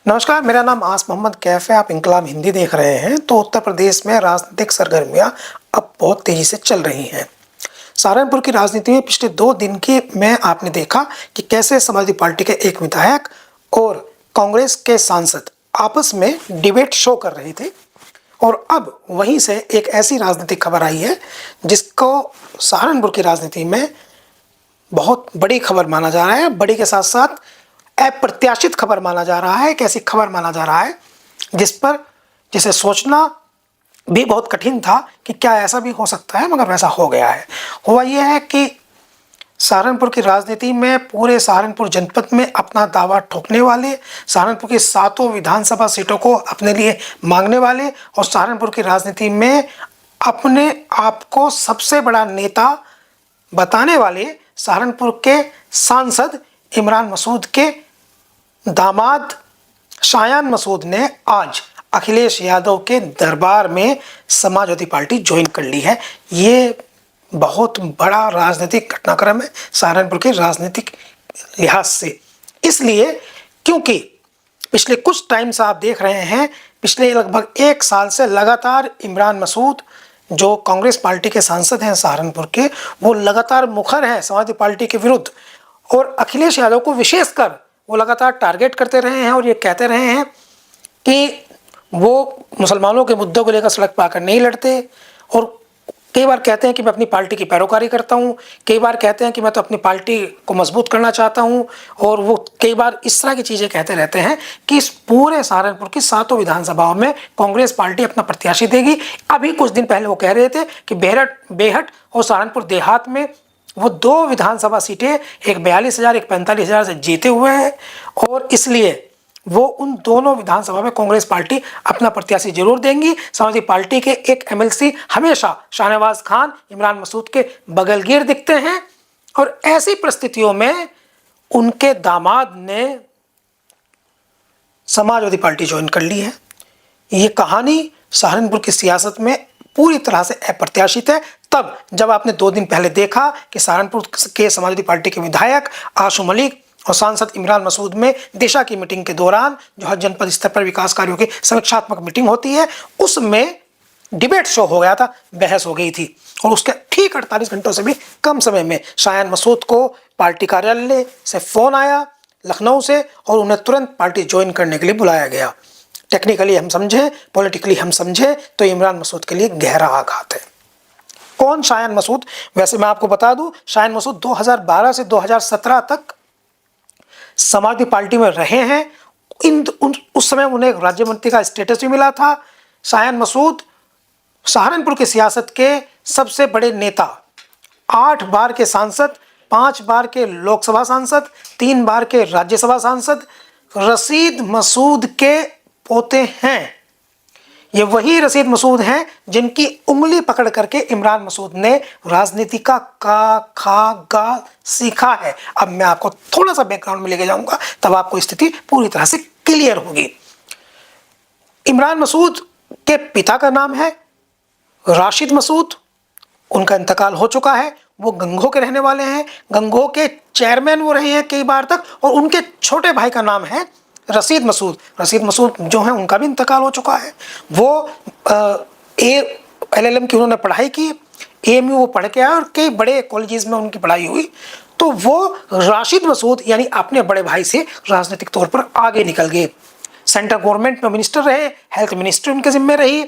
नमस्कार, मेरा नाम आस मोहम्मद कैफ है। आप इंकलाब हिंदी देख रहे हैं। तो उत्तर प्रदेश में राजनीतिक सरगर्मियां अब बहुत तेजी से चल रही हैं। सहारनपुर की राजनीति में पिछले 2 दिन की में आपने देखा कि कैसे समाजवादी पार्टी के एक विधायक और कांग्रेस के सांसद आपस में डिबेट शो कर रहे थे। और अब वहीं से एक ऐसी राजनीतिक खबर आई है जिसको सहारनपुर की राजनीति में बहुत बड़ी खबर माना जा रहा है। बड़ी के साथ साथ अप्रत्याशित खबर माना जा रहा है। एक ऐसी खबर माना जा रहा है जिसे सोचना भी बहुत कठिन था कि क्या ऐसा भी हो सकता है, मगर वैसा हो गया है। हुआ यह है कि सहारनपुर की राजनीति में पूरे सहारनपुर जनपद में अपना दावा ठोकने वाले, सहारनपुर की 7 विधानसभा सीटों को अपने लिए मांगने वाले और सहारनपुर की राजनीति में अपने आप को सबसे बड़ा नेता बताने वाले सहारनपुर के सांसद इमरान मसूद के दामाद शायान मसूद ने आज अखिलेश यादव के दरबार में समाजवादी पार्टी ज्वाइन कर ली है। ये बहुत बड़ा राजनीतिक घटनाक्रम है सहारनपुर के राजनीतिक लिहाज से, इसलिए क्योंकि पिछले कुछ टाइम से आप देख रहे हैं, पिछले लगभग 1 साल से लगातार इमरान मसूद जो कांग्रेस पार्टी के सांसद हैं सहारनपुर के, वो लगातार मुखर हैं समाजवादी पार्टी के विरुद्ध और अखिलेश यादव को विशेषकर वो लगातार टारगेट करते रहे हैं और ये कहते रहे हैं कि वो मुसलमानों के मुद्दों को लेकर सड़क पर आकर नहीं लड़ते। और कई बार कहते हैं कि मैं अपनी पार्टी की पैरोकारी करता हूँ, कई बार कहते हैं कि मैं तो अपनी पार्टी को मजबूत करना चाहता हूँ, और वो कई बार इस तरह की चीज़ें कहते रहते हैं कि इस पूरे सहारनपुर की 7 विधानसभाओं में कांग्रेस पार्टी अपना प्रत्याशी देगी। अभी कुछ दिन पहले वो कह रहे थे कि बेहट और सहारनपुर देहात में वो 2 विधानसभा सीटें, एक 42,000 एक 45,000 से जीते हुए हैं और इसलिए वो उन दोनों विधानसभा में कांग्रेस पार्टी अपना प्रत्याशी जरूर देंगी। समाजवादी पार्टी के एक एमएलसी हमेशा शाहनवाज खान इमरान मसूद के बगलगीर दिखते हैं और ऐसी परिस्थितियों में उनके दामाद ने समाजवादी पार्टी ज्वाइन कर ली है। ये कहानी सहारनपुर की सियासत में पूरी तरह से अप्रत्याशित है। तब जब आपने 2 दिन पहले देखा कि सहारनपुर के समाजवादी पार्टी के विधायक आशू मलिक और सांसद इमरान मसूद में दिशा की मीटिंग के दौरान, जो हर जनपद स्तर पर विकास कार्यों की समीक्षात्मक मीटिंग होती है, उसमें डिबेट शो हो गया था, बहस हो गई थी और उसके ठीक 48 घंटों से भी कम समय में शायान मसूद को पार्टी कार्यालय से फोन आया लखनऊ से और उन्हें तुरंत पार्टी ज्वाइन करने के लिए बुलाया गया। टेक्निकली हम समझें, पॉलिटिकली हम समझें तो इमरान मसूद के लिए गहरा आघात है। कौन शायान मसूद? वैसे मैं आपको बता दूं, शायान मसूद 2012 से 2017 तक समाजवादी पार्टी में रहे हैं। उस समय उन्हें राज्य मंत्री का स्टेटस भी मिला था। शायान मसूद सहारनपुर की सियासत के सबसे बड़े नेता, 8 बार के सांसद, 5 बार के लोकसभा सांसद, 3 बार के राज्यसभा सांसद रशीद मसूद के पोते हैं। ये वही रशीद मसूद हैं जिनकी उंगली पकड़ करके इमरान मसूद ने राजनीति का खा गा सीखा है। अब मैं आपको थोड़ा सा बैकग्राउंड में लेके जाऊंगा, तब आपको स्थिति पूरी तरह से क्लियर होगी। इमरान मसूद के पिता का नाम है राशिद मसूद, उनका इंतकाल हो चुका है। वो गंगोह के रहने वाले हैं, गंगोह के चेयरमैन वो रहे हैं कई बार तक। और उनके छोटे भाई का नाम है रशीद मसूद। रशीद मसूद जो है उनका भी इंतकाल हो चुका है। वो LLM की उन्होंने पढ़ाई की, AMU वो पढ़ के आए और कई बड़े कॉलेजेस में उनकी पढ़ाई हुई। तो वो राशिद मसूद यानी अपने बड़े भाई से राजनीतिक तौर पर आगे निकल गए। सेंट्रल गवर्नमेंट में मिनिस्टर रहे, हेल्थ मिनिस्ट्री उनके जिम्मे रही,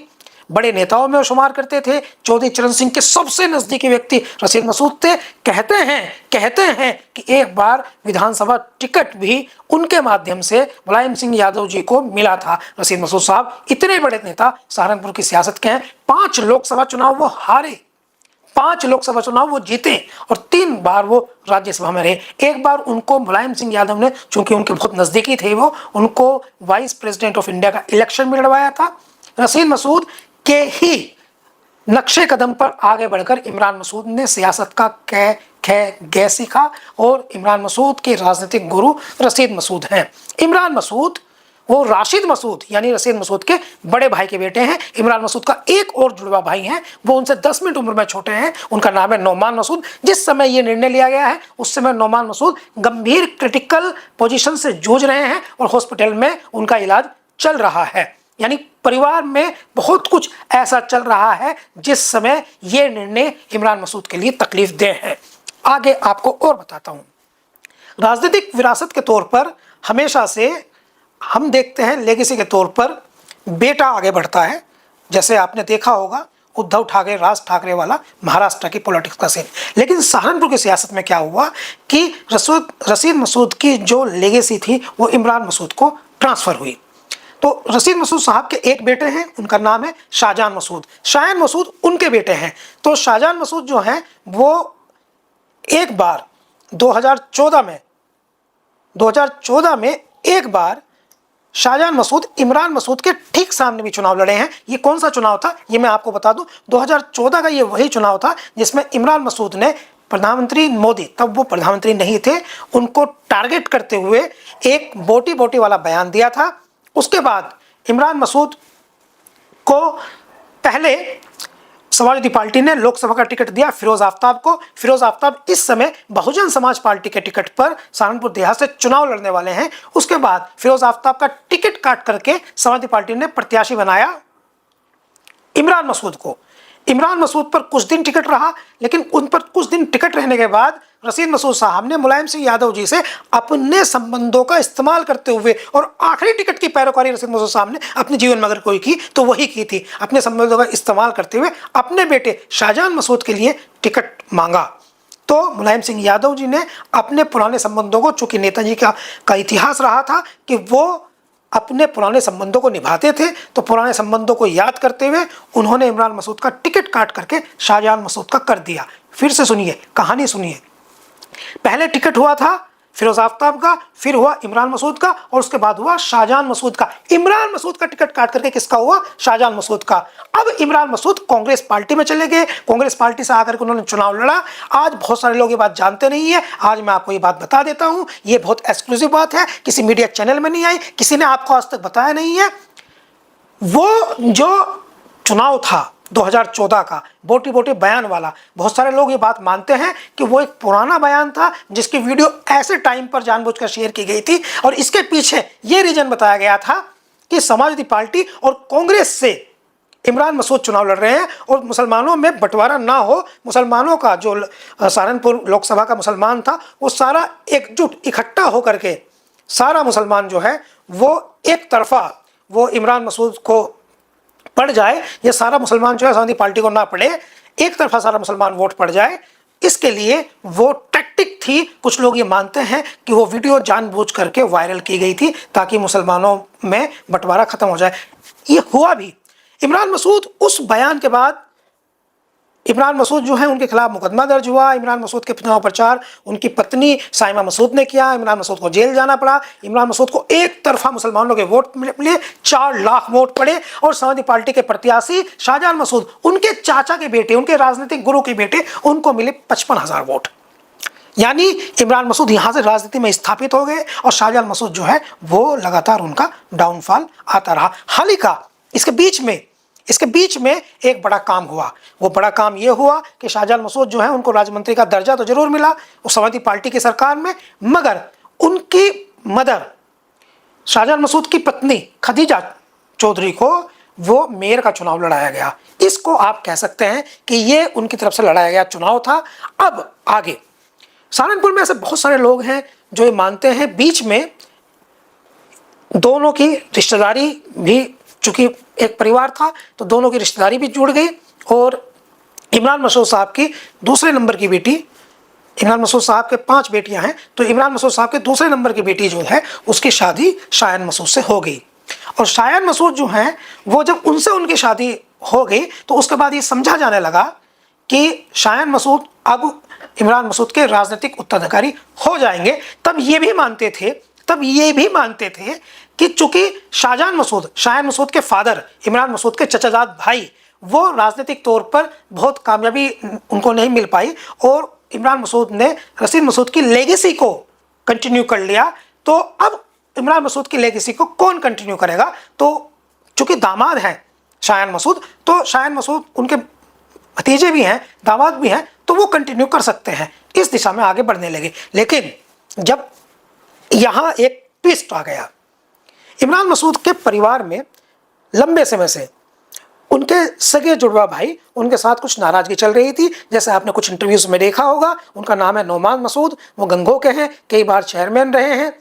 बड़े नेताओं में शुमार करते थे। चौधरी चरण सिंह के सबसे नजदीकी व्यक्ति रशीद मसूद थे। कहते हैं कि एक बार विधानसभा टिकट भी उनके माध्यम से मुलायम सिंह यादव जी को मिला था। रशीद मसूद साहब इतने बड़े नेता सहारनपुर की सियासत के हैं। 5 लोकसभा चुनाव वो हारे, 5 लोकसभा चुनाव वो जीते और 3 बार वो राज्यसभा में रहे। एक बार उनको मुलायम सिंह यादव ने, चूंकि उनके बहुत नजदीकी थे, वो उनको वाइस प्रेसिडेंट ऑफ इंडिया का इलेक्शन में लड़वाया था। रशीद मसूद के ही नक्शे कदम पर आगे बढ़कर इमरान मसूद ने सियासत का कै सीखा और इमरान मसूद के राजनीतिक गुरु रशीद मसूद हैं। इमरान मसूद वो राशिद मसूद यानी रशीद मसूद के बड़े भाई के बेटे हैं। इमरान मसूद का एक और जुड़वा भाई है, वो उनसे 10 मिनट उम्र में छोटे हैं, उनका नाम है नोमान मसूद। जिस समय ये निर्णय लिया गया है उस समय नोमान मसूद गंभीर क्रिटिकल पोजीशन से जूझ रहे हैं और हॉस्पिटल में उनका इलाज चल रहा है। यानी परिवार में बहुत कुछ ऐसा चल रहा है जिस समय ये निर्णय इमरान मसूद के लिए तकलीफ देह है। आगे आपको और बताता हूं। राजनीतिक विरासत के तौर पर हमेशा से हम देखते हैं लेगेसी के तौर पर बेटा आगे बढ़ता है। जैसे आपने देखा होगा उद्धव ठाकरे, राज ठाकरे वाला महाराष्ट्र की पॉलिटिक्स का सीन। लेकिन सहारनपुर की सियासत में क्या हुआ कि रशीद मसूद की जो लेगेसी थी वो इमरान मसूद को ट्रांसफर हुई। तो रशीद मसूद साहब के एक बेटे हैं, उनका नाम है शाहजहान मसूद। शाहजहान मसूद उनके बेटे हैं। तो शाहजहान मसूद जो हैं वो एक बार 2014 में एक बार शाहजहान मसूद इमरान मसूद के ठीक सामने भी चुनाव लड़े हैं। ये कौन सा चुनाव था ये मैं आपको बता दूं। 2014 का ये वही चुनाव था जिसमें इमरान मसूद ने प्रधानमंत्री मोदी, तब वो प्रधानमंत्री नहीं थे, उनको टारगेट करते हुए एक बोटी बोटी वाला बयान दिया था। उसके बाद इमरान मसूद को पहले समाजवादी पार्टी ने लोकसभा का टिकट दिया फिरोज आफ्ताब को। फिरोज आफ्ताब इस समय बहुजन समाज पार्टी के टिकट पर सहारनपुर देहात से चुनाव लड़ने वाले हैं। उसके बाद फिरोज आफ्ताब का टिकट काट करके समाजवादी पार्टी ने प्रत्याशी बनाया इमरान मसूद को। इमरान मसूद पर कुछ दिन टिकट रहा, लेकिन उन पर कुछ दिन टिकट रहने के बाद रशीद मसूद साहब ने मुलायम सिंह यादव जी से अपने संबंधों का इस्तेमाल करते हुए, और आखिरी टिकट की पैरोकारी रशीद मसूद साहब ने अपने जीवन में अगर कोई की तो वही की थी, अपने संबंधों का इस्तेमाल करते हुए अपने बेटे शाहजहान मसूद के लिए टिकट मांगा। तो मुलायम सिंह यादव जी ने अपने पुराने संबंधों को, चूंकि नेताजी का इतिहास रहा था कि वो अपने पुराने संबंधों को निभाते थे, तो पुराने संबंधों को याद करते हुए उन्होंने इमरान मसूद का टिकट काट करके शाहजहान मसूद का कर दिया। फिर से सुनिए, कहानी सुनिए। पहले टिकट हुआ था फिरोज आफ्ताब का, फिर हुआ इमरान मसूद का, और उसके बाद हुआ शाहजहान मसूद का। इमरान मसूद का टिकट काट करके किसका हुआ? शाहजहान मसूद का। अब इमरान मसूद कांग्रेस पार्टी में चले गए, कांग्रेस पार्टी से आकर के उन्होंने चुनाव लड़ा। आज बहुत सारे लोग ये बात जानते नहीं है, आज मैं आपको ये बात बता देता हूं। ये बहुत एक्सक्लूसिव बात है, किसी मीडिया चैनल में नहीं आई, किसी ने आपको आज तक बताया नहीं है। वो जो चुनाव था 2014 का बोटी बोटी बयान वाला, बहुत सारे लोग ये बात मानते हैं कि वो एक पुराना बयान था जिसकी वीडियो ऐसे टाइम पर जानबूझकर शेयर की गई थी, और इसके पीछे ये रीजन बताया गया था कि समाजवादी पार्टी और कांग्रेस से इमरान मसूद चुनाव लड़ रहे हैं और मुसलमानों में बंटवारा ना हो। मुसलमानों का जो सहारनपुर लोकसभा का मुसलमान था वो सारा एकजुट इकट्ठा होकर के सारा मुसलमान जो है वो एक तरफा वो इमरान मसूद को पड़ जाए, ये सारा मुसलमान जो है समाजवादी पार्टी को ना पड़े, एक तरफा सारा मुसलमान वोट पड़ जाए। इसके लिए वो टैक्टिक थी। कुछ लोग ये मानते हैं कि वो वीडियो जानबूझ करके वायरल की गई थी ताकि मुसलमानों में बंटवारा खत्म हो जाए। ये हुआ भी। इमरान मसूद उस बयान के बाद इमरान मसूद जो है उनके खिलाफ मुकदमा दर्ज हुआ। इमरान मसूद के चुनाव प्रचार उनकी पत्नी साइमा मसूद ने किया। इमरान मसूद को जेल जाना पड़ा। इमरान मसूद को एक तरफा मुसलमानों के वोट मिले, 4 लाख वोट पड़े, और समाजवादी पार्टी के प्रत्याशी शाहजहान मसूद, उनके चाचा के बेटे, उनके राजनीतिक गुरु के बेटे, उनको मिले 55,000 वोट। यानी इमरान मसूद यहाँ से राजनीति में स्थापित हो गए और शाहजहान मसूद जो है वो लगातार उनका डाउनफॉल आता रहा। हाल ही का इसके बीच में एक बड़ा काम हुआ। वो बड़ा काम ये हुआ कि शाहजहान मसूद जो है उनको राज्य मंत्री का दर्जा तो जरूर मिला उस समाजवादी पार्टी की सरकार में, मगर उनकी मदर शाहजहान मसूद की पत्नी खदीजा चौधरी को वो मेयर का चुनाव लड़ाया गया। इसको आप कह सकते हैं कि ये उनकी तरफ से लड़ाया गया चुनाव था। अब आगे सहारनपुर में ऐसे बहुत सारे लोग हैं जो ये मानते हैं बीच में दोनों की रिश्तेदारी भी, चूंकि एक परिवार था तो दोनों की रिश्तेदारी भी जुड़ गई, और इमरान मसूद साहब की दूसरे नंबर की बेटी, इमरान मसूद साहब के 5 बेटियां हैं, तो इमरान मसूद साहब के दूसरे नंबर की बेटी जो है उसकी शादी शाहजहान मसूद से हो गई। और शाहजहान मसूद जो हैं वो जब उनसे उनकी शादी हो गई तो उसके बाद ये समझा जाने लगा कि शाहजहान मसूद अब इमरान मसूद के राजनीतिक उत्तराधिकारी हो जाएंगे। तब ये भी मानते थे कि चूंकि शाहजहान मसूद के फादर, इमरान मसूद के चचाजाद भाई, वो राजनीतिक तौर पर बहुत कामयाबी उनको नहीं मिल पाई और इमरान मसूद ने रशीद मसूद की लेगेसी को कंटिन्यू कर लिया। तो अब इमरान मसूद की लेगेसी को कौन कंटिन्यू करेगा? तो चूंकि दामाद हैं शायान मसूद, तो शायान मसूद उनके भतीजे भी हैं, दामाद भी हैं, तो वो कंटिन्यू कर सकते हैं, इस दिशा में आगे बढ़ने लगे। लेकिन जब यहाँ एक ट्विस्ट आ गया, इमरान मसूद के परिवार में लंबे समय से उनके सगे जुड़वा भाई, उनके साथ कुछ नाराजगी चल रही थी। जैसे आपने कुछ इंटरव्यूज में देखा होगा, उनका नाम है नोमान मसूद, वो गंगो के हैं, कई बार चेयरमैन रहे हैं।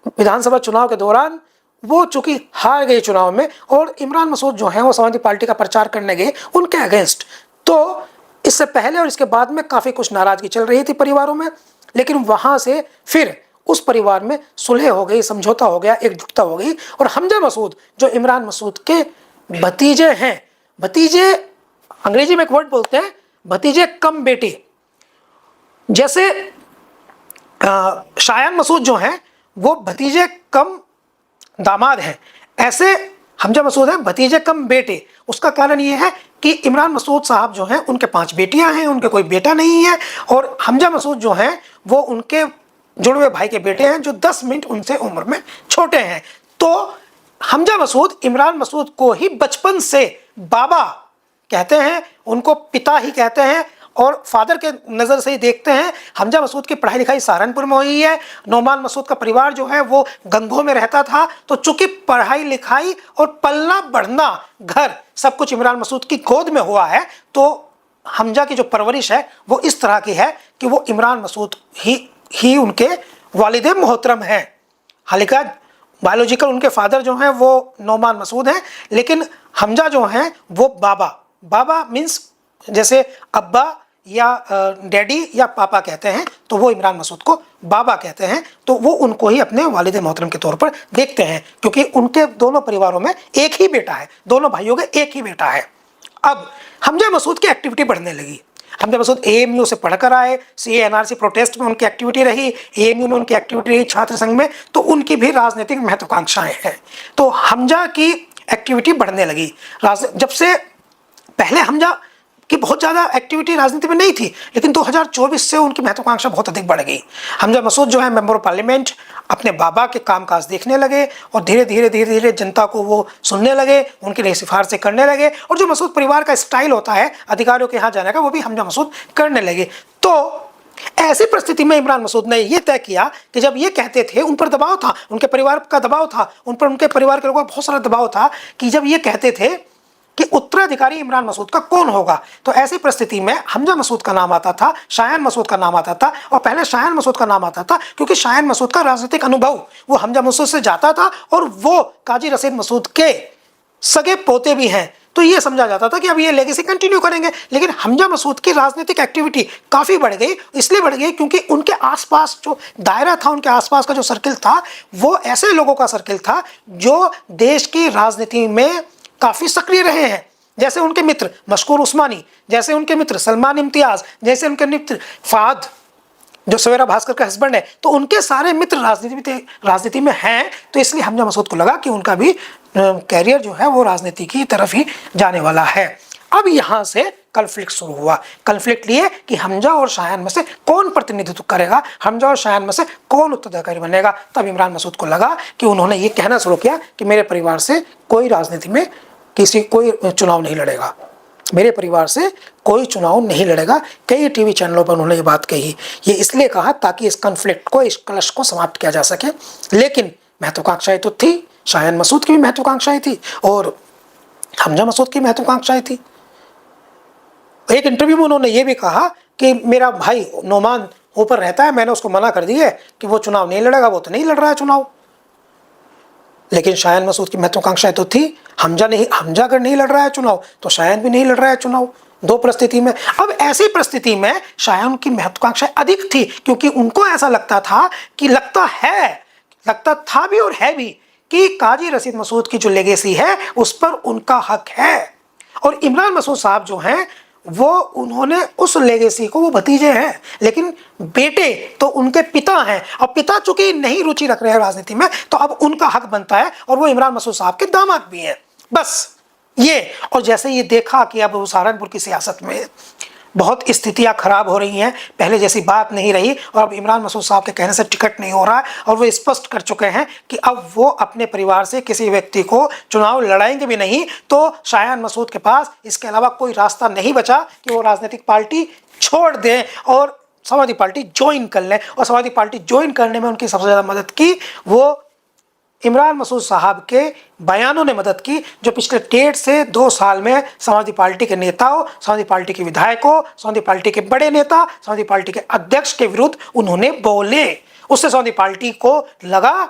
विधानसभा चुनाव के दौरान वो चूंकि हार गए चुनाव में, और इमरान मसूद जो है वो समाजवादी पार्टी का प्रचार करने गए उनके अगेंस्ट। तो इससे पहले और इसके बाद में काफ़ी कुछ नाराजगी चल रही थी परिवारों में, लेकिन वहाँ से फिर उस परिवार में सुलह हो गई, समझौता हो गया, एकजुटता हो गई। और हमजा मसूद जो इमरान मसूद के भतीजे हैं, भतीजे अंग्रेजी में एक वर्ड बोलते हैं भतीजे कम बेटे, जैसे शायान मसूद जो हैं वो भतीजे कम दामाद हैं, ऐसे हमजा मसूद हैं भतीजे कम बेटे। उसका कारण ये है कि इमरान मसूद साहब जो हैं उनके 5 बेटियां हैं, उनके कोई बेटा नहीं है, और हमजा मसूद जो हैं वो उनके जुड़वे भाई के बेटे हैं जो 10 मिनट उनसे उम्र में छोटे हैं। तो हमजा मसूद इमरान मसूद को ही बचपन से बाबा कहते हैं, उनको पिता ही कहते हैं, और फादर के नज़र से ही देखते हैं। हमजा मसूद की पढ़ाई लिखाई सहारनपुर में हुई है। नोमान मसूद का परिवार जो है वो गंगो में रहता था। तो चूंकि पढ़ाई लिखाई और पलना बढ़ना घर सब कुछ इमरान मसूद की गोद में हुआ है, तो हमजा की जो परवरिश है वो इस तरह की है कि वो इमरान मसूद ही उनके वालिद मोहतरम हैं। हालांकि बायोलॉजिकल उनके फादर जो हैं वो नोमान मसूद हैं, लेकिन हमजा जो हैं वो बाबा मीन्स जैसे अब्बा या डैडी या पापा कहते हैं, तो वो इमरान मसूद को बाबा कहते हैं। तो वो उनको ही अपने वालिद मोहतरम के तौर पर देखते हैं, क्योंकि उनके दोनों परिवारों में एक ही बेटा है, दोनों भाइयों का एक ही बेटा है। अब हमजा मसूद की एक्टिविटी बढ़ने लगी। हमजा मसूद एएमयू से पढ़कर आए, सीए एनआरसी प्रोटेस्ट में उनकी एक्टिविटी रही, एएमयू में उनकी एक्टिविटी रही, छात्र संघ में, तो उनकी भी राजनीतिक महत्वाकांक्षाएं हैं। तो हमजा की एक्टिविटी बढ़ने लगी। जब से पहले हमजा कि बहुत ज़्यादा एक्टिविटी राजनीति में नहीं थी, लेकिन 2024 से उनकी महत्वाकांक्षा बहुत अधिक बढ़ गई। हमजा मसूद जो है मेंबर ऑफ पार्लियामेंट अपने बाबा के कामकाज देखने लगे, और धीरे धीरे जनता को वो सुनने लगे, उनके लिए सिफारिशें करने लगे, और जो मसूद परिवार का स्टाइल होता है अधिकारियों के यहाँ जाने का, वो भी हमजा मसूद करने लगे। तो ऐसी परिस्थिति में इमरान मसूद ने यह तय किया कि जब ये कहते थे, उन पर दबाव था, उनके परिवार का दबाव था, उन पर उनके परिवार के लोगों का बहुत सारा दबाव था कि जब ये कहते थे कि उत्तराधिकारी इमरान मसूद का कौन होगा, तो ऐसी परिस्थिति में हमजा मसूद का नाम आता था, शायान मसूद का नाम आता था। और पहले शायान मसूद का नाम आता था क्योंकि शायान मसूद का राजनीतिक अनुभव वो हमजा मसूद से जाता था, और वो काजी रशीद मसूद के सगे पोते भी हैं, तो ये समझा जाता था कि अब ये लेगेसी कंटिन्यू करेंगे। लेकिन हमजा मसूद की राजनीतिक एक्टिविटी काफ़ी बढ़ गई, इसलिए बढ़ गई क्योंकि उनके आसपास जो दायरा था, उनके आसपास का जो सर्किल था, वो ऐसे लोगों का सर्किल था जो देश की राजनीति में काफ़ी सक्रिय रहे हैं। जैसे उनके मित्र मशकूर उस्मानी, जैसे उनके मित्र सलमान इम्तियाज़, जैसे उनके मित्र फाद जो सवेरा भास्कर के हस्बैंड है, तो उनके सारे मित्र राजनीति में हैं। तो इसलिए हमजा मसूद को लगा कि उनका भी कैरियर जो है वो राजनीति की तरफ ही जाने वाला है। अब यहाँ से कन्फ्लिक्ट शुरू हुआ। कन्फ्लिक्ट लिए कि हमजा और शायान में से कौन प्रतिनिधित्व करेगा, हमजा और शायान में से कौन उत्तराधिकारी बनेगा। तब इमरान मसूद को लगा कि उन्होंने ये कहना शुरू किया कि मेरे परिवार से कोई राजनीति में कोई चुनाव नहीं लड़ेगा, मेरे परिवार से कोई चुनाव नहीं लड़ेगा। कई टीवी चैनलों पर उन्होंने ये बात कही। ये इसलिए कहा ताकि इस कन्फ्लिक्ट को, इस क्लश को समाप्त किया जा सके। लेकिन महत्वाकांक्षाएं तो थी, शायान मसूद की भी महत्वाकांक्षाएं थी और हमजा मसूद की महत्वाकांक्षाएं थी। एक इंटरव्यू में उन्होंने ये भी कहा कि मेरा भाई नोमान ऊपर रहता है, मैंने उसको मना कर दी है कि वो चुनाव नहीं लड़ेगा, वो तो नहीं लड़ रहा है चुनाव। लेकिन शायान मसूद की महत्वाकांक्षाएं तो थी। हमजा अगर नहीं लड़ रहा है चुनाव तो शायान भी नहीं लड़ रहा है चुनाव, दो परिस्थिति में। अब ऐसी परिस्थिति में शायान की महत्वाकांक्षाएं अधिक थी, क्योंकि उनको ऐसा लगता था कि लगता था भी और है भी कि काजी रशीद मसूद की जो लेगेसी है उस पर उनका हक है। और इमरान मसूद साहब जो हैं वो उन्होंने उस लेगेसी को, वो भतीजे हैं लेकिन बेटे तो उनके पिता हैं, और पिता चूंकि नहीं रुचि रख रहे हैं राजनीति में, तो अब उनका हक बनता है, और वो इमरान मसूद साहब के दामाद भी हैं। बस ये, और जैसे ये देखा कि अब सहारनपुर की सियासत में बहुत स्थितियां खराब हो रही हैं, पहले जैसी बात नहीं रही और अब इमरान मसूद साहब के कहने से टिकट नहीं हो रहा है और वो स्पष्ट कर चुके हैं कि अब वो अपने परिवार से किसी व्यक्ति को चुनाव लड़ाएंगे भी नहीं। तो शायान मसूद के पास इसके अलावा कोई रास्ता नहीं बचा कि वो राजनीतिक पार्टी छोड़ दें और समाजवादी पार्टी ज्वाइन कर लें। और समाजवादी पार्टी ज्वाइन करने में उनकी सबसे ज़्यादा मदद की वो इमरान मसूद साहब के बयानों ने मदद की, जो पिछले 1.5 से 2 साल में समाजवादी पार्टी के नेताओं, समाजवादी पार्टी के विधायकों, समाजवादी पार्टी के बड़े नेता, समाजवादी पार्टी के अध्यक्ष के विरुद्ध उन्होंने बोले। उससे समाजवादी पार्टी को लगा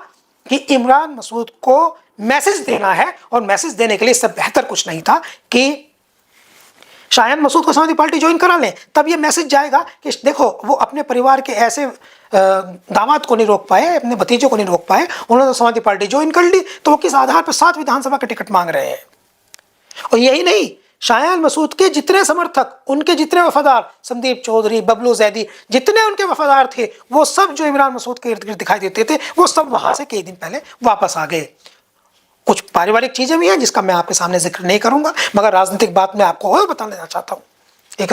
कि इमरान मसूद को मैसेज देना है और मैसेज देने के लिए इससे बेहतर कुछ नहीं था कि शायान मसूद को समाजवादी पार्टी ज्वाइन करा लें। तब ये मैसेज जाएगा कि देखो वो अपने परिवार के ऐसे दामाद को नहीं रोक पाए, अपने भतीजों को नहीं रोक पाए, उन्होंने तो समाजवादी पार्टी ज्वाइन कर ली, तो वो किस आधार पर 7 विधानसभा के टिकट मांग रहे हैं। और यही नहीं, शायान मसूद के जितने समर्थक, उनके जितने वफादार, संदीप चौधरी, बबलू जैदी, जितने उनके वफादार थे, वो सब जो इमरान मसूद के इर्द गिर्द दिखाई देते थे, वो सब वहां से कई दिन पहले वापस आ गए। कुछ पारिवारिक चीजें भी हैं जिसका मैं आपके सामने जिक्र नहीं करूंगा, मगर राजनीतिक बात मैं आपको और बता देना चाहता हूं। एक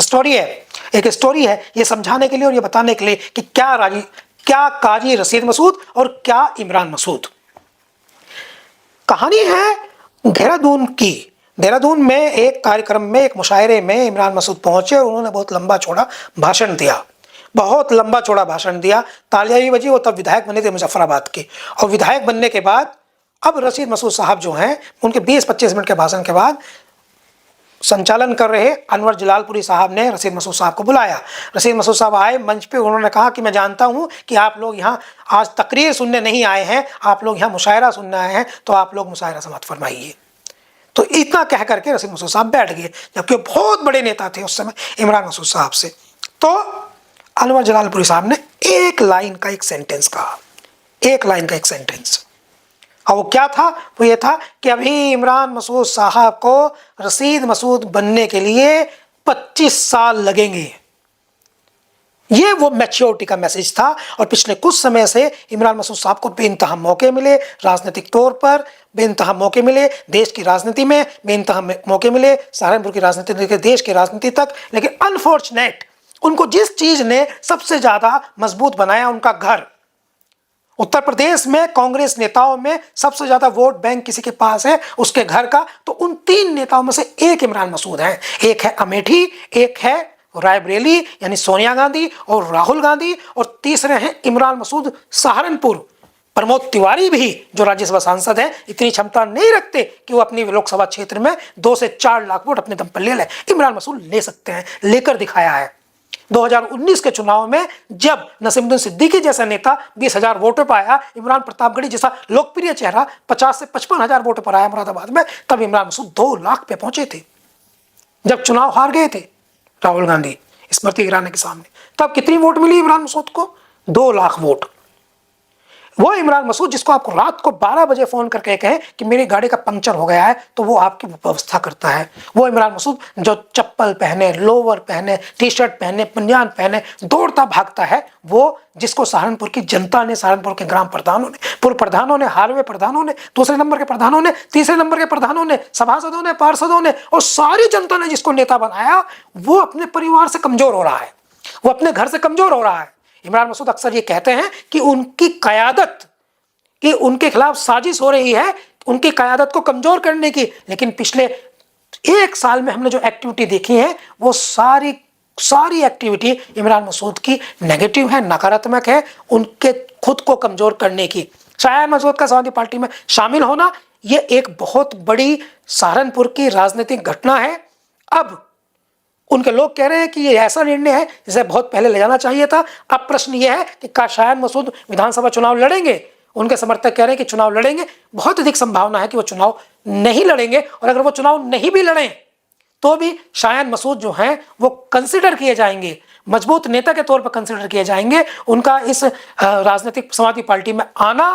स्टोरी है ये समझाने के लिए और ये बताने के लिए कि क्या काजी रशीद मसूद और क्या इमरान मसूद। कहानी है देहरादून की। देहरादून में एक कार्यक्रम में, एक मुशायरे में इमरान मसूद पहुंचे और उन्होंने बहुत लंबा चौड़ा भाषण दिया, बहुत लंबा चौड़ा भाषण दिया। तालियां भी बजी। वो तब विधायक बने थे मुजफ्फराबाद के, और विधायक बनने के बाद अब रशीद मसूद साहब जो हैं, उनके 20-25 मिनट के भाषण के बाद संचालन कर रहे अनवर जलालपुरी साहब ने रशीद मसूद साहब को बुलाया। रशीद मसूद साहब आए मंच पे, उन्होंने कहा कि मैं जानता हूं कि आप लोग यहाँ आज तकरीर सुनने नहीं आए हैं, आप लोग यहाँ मुशायरा सुनने आए हैं, तो आप लोग मुशायरा समाप्त फरमाइए। तो इतना कह करके रशीद मसूद साहब बैठ गए, जबकि बहुत बड़े नेता थे उस समय इमरान मसूद साहब से। तो अनवर जलालपुरी साहब ने एक लाइन का एक सेंटेंस कहा, एक लाइन का एक सेंटेंस। और वो क्या था? वो ये था कि अभी इमरान मसूद साहब को रशीद मसूद बनने के लिए 25 साल लगेंगे। ये वो मैच्योरिटी का मैसेज था। और पिछले कुछ समय से इमरान मसूद साहब को बेइंतहा मौके मिले, राजनीतिक तौर पर बेइंतहा मौके मिले, देश की राजनीति में बेइंतहा मौके मिले, सहारनपुर की राजनीति लेकर देश की राजनीति तक। लेकिन अनफॉर्चुनेट, उनको जिस चीज ने सबसे ज्यादा मजबूत बनाया, उनका घर। उत्तर प्रदेश में कांग्रेस नेताओं में सबसे ज्यादा वोट बैंक किसी के पास है, उसके घर का। तो उन 3 नेताओं में से एक इमरान मसूद है। एक है अमेठी, एक है रायबरेली यानी सोनिया गांधी और राहुल गांधी, और तीसरे हैं इमरान मसूद सहारनपुर। प्रमोद तिवारी भी जो राज्यसभा सांसद हैं, इतनी क्षमता नहीं रखते कि वो अपनी लोकसभा क्षेत्र में 2 से 4 लाख वोट अपने दम पर ले लें। इमरान मसूद ले सकते हैं, लेकर दिखाया है। 2019 के चुनाव में जब नसीमुद्दीन सिद्दीकी जैसा नेता 20,000 वोटों पर आया, इमरान प्रतापगढ़ी जैसा लोकप्रिय चेहरा 50 से 55,000 वोटों पर आया मुरादाबाद में, तब इमरान मसूद 2 लाख पे पहुंचे थे। जब चुनाव हार गए थे राहुल गांधी स्मृति ईरानी के सामने, तब कितनी वोट मिली इमरान मसूद को? 2 लाख वोट। वो इमरान मसूद जिसको आपको रात को 12 बजे फोन करके कहें कि मेरी गाड़ी का पंक्चर हो गया है, तो वो आपकी व्यवस्था करता है। वो इमरान मसूद जो चप्पल पहने, लोवर पहने, टी-शर्ट पहने, पंजान पहने दौड़ता भागता है, वो जिसको सहारनपुर की जनता ने, सहारनपुर के ग्राम प्रधानों ने, पूर्व प्रधानों ने, हालवे प्रधानों ने, दूसरे नंबर के प्रधानों ने, तीसरे नंबर के प्रधानों ने, सभासदों ने, पार्षदों ने और सारी जनता ने जिसको नेता बनाया, वो अपने परिवार से कमजोर हो रहा है, वो अपने घर से कमजोर हो रहा है। इमरान मसूद अक्सर ये कहते हैं कि उनकी कयादत, कि उनके खिलाफ साजिश हो रही है उनकी कयादत को कमजोर करने की। लेकिन पिछले 1 साल में हमने जो एक्टिविटी देखी है, वो सारी एक्टिविटी इमरान मसूद की नेगेटिव है, नकारात्मक है, उनके खुद को कमजोर करने की। शायान मसूद का समाजवादी पार्टी में शामिल होना, ये एक बहुत बड़ी सहारनपुर की राजनीतिक घटना है। अब उनके लोग कह रहे हैं कि ये ऐसा निर्णय है जिसे बहुत पहले ले जाना चाहिए था। अब प्रश्न ये है कि क्या शायान मसूद विधानसभा चुनाव लड़ेंगे? उनके समर्थक कह रहे हैं कि चुनाव लड़ेंगे। बहुत अधिक संभावना है कि वो चुनाव नहीं लड़ेंगे, और अगर वो चुनाव नहीं भी लड़ें तो भी शायान मसूद जो हैं वो कंसिडर किए जाएंगे, मजबूत नेता के तौर पर कंसिडर किए जाएंगे। उनका इस राजनीतिक समाजवादी पार्टी में आना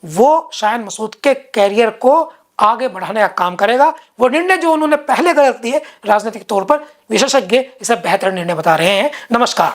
वो शायान मसूद के कैरियर को आगे बढ़ाने का काम करेगा। वो निर्णय जो उन्होंने पहले गलत दिए, राजनीतिक तौर पर विशेषज्ञ इसे बेहतर निर्णय बता रहे हैं। नमस्कार।